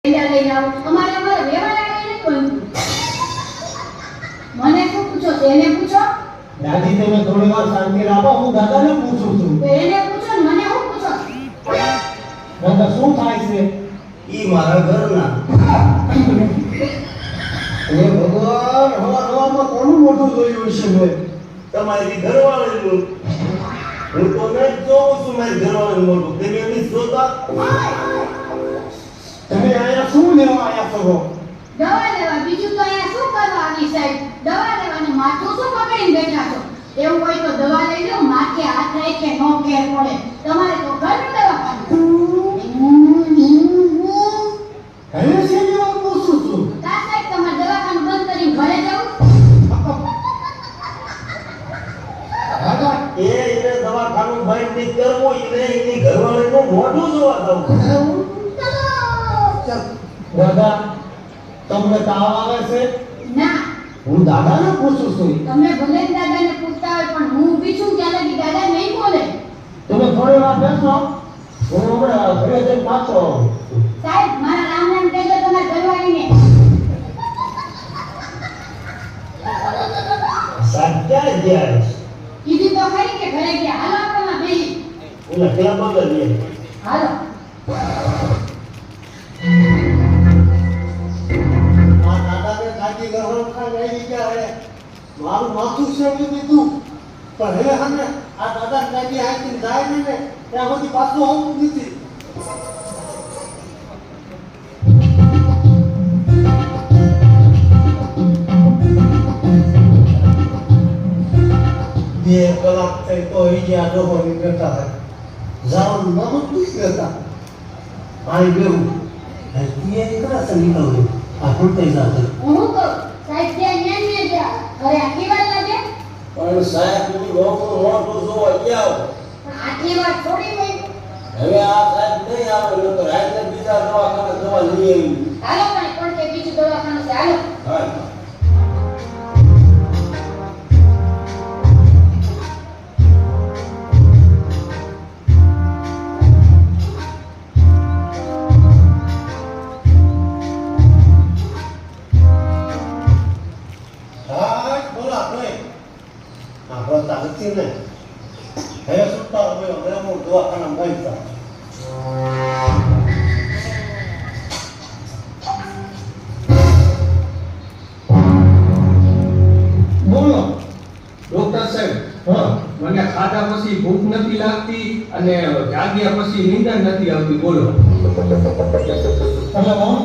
લઈને આવું અમારે વ્યવહાર લઈને કોઈ મને શું પૂછો તેને પૂછો દાદી તમે થોડી વાર શાંતિ રાખો હું દાદાને પૂછું છું એને પૂછો ને મને હું પૂછો દાદા શું થાય છે ઈ મારા ઘરના એ ભગવાન હવામાં કોનું મોઢું જોયું છે મેં તમારી ઘરવાળીનું હું તો ન જોઉં છું મારી ઘરવાળીનું મોઢું તમે એની જોતા તમે અહીંયા શું લેવા આવ્યા છો દવા લેવા બીજું તો અહીંયા શું કરવા આવી સાહેબ દવા લેવાનું માથું શું પકડીને બેઠા છો એવું હોય તો દવા લઈ લો માથે હાથ રાખે નો કેર પડે તમારે તો ઘરનું દવાખાનું હવે શેની વાત પૂછું છું તા સાહેબ તમારે દવાખાનું બંધ કરીને ઘરે જવું દાદા એને દવાખાનું બંધ નહીં કરવું એને એની ઘરવાળીનું મોઢું જોવા દઉં દાદા તમને તાવ આવે છે ના હું દાદાને પૂછું છું તમે ભલે દાદાને પૂછતા હોય પણ હું ઊભી છું ત્યાં લગી દાદા નહીં બોલે તમે થોડી વાર બેસો હું હમણાં ઘરે જઈને પાછો આવું છું. સાહેબ મારા રામ નામ કહેજો તમારા ઘરવાળીને સાચા ગયા કીધું તો ખરી કે ઘરે ગયા હાલો આપણા બેહી ઓલા ત્યાં બગલ લે હાલો આ દાદાને કાકી ગરમ ખાઈ આવી ગયા હે મારું માથું સેવી દીધું પણ હવે હને આ દાદા કાકી આવીને જાય ને ત્યાં સુધી પાછું આવતું નથી બે કલાક થઈ તો અહીંયા ડોહો બેઠા હે જવાનું નામ જ નહીં કહેતા પાણી પીવું એ કરા સંગીત આ ફૂટતા જાતે હું તો સાહેબ ત્યાં ન્યા ને ગયા ઘરે આખી વાર લાગે પણ સાહેબ ની મોટું મોટું જોવા ગયા પણ આટલી વાર થોડી હોય હવે આ સાહેબ નહીં આવે તો રાતે બીજા દવાખાને દવા લઈ આવી હાલો પણ કોણ કે બીજું દવાખાનું છે હાલો હા બોલો ડોક્ટર સાહેબ મને ખાધા પછી ભૂખ નથી લાગતી અને જાગ્યા પછી નીંદર નથી આવતી બોલો એટલે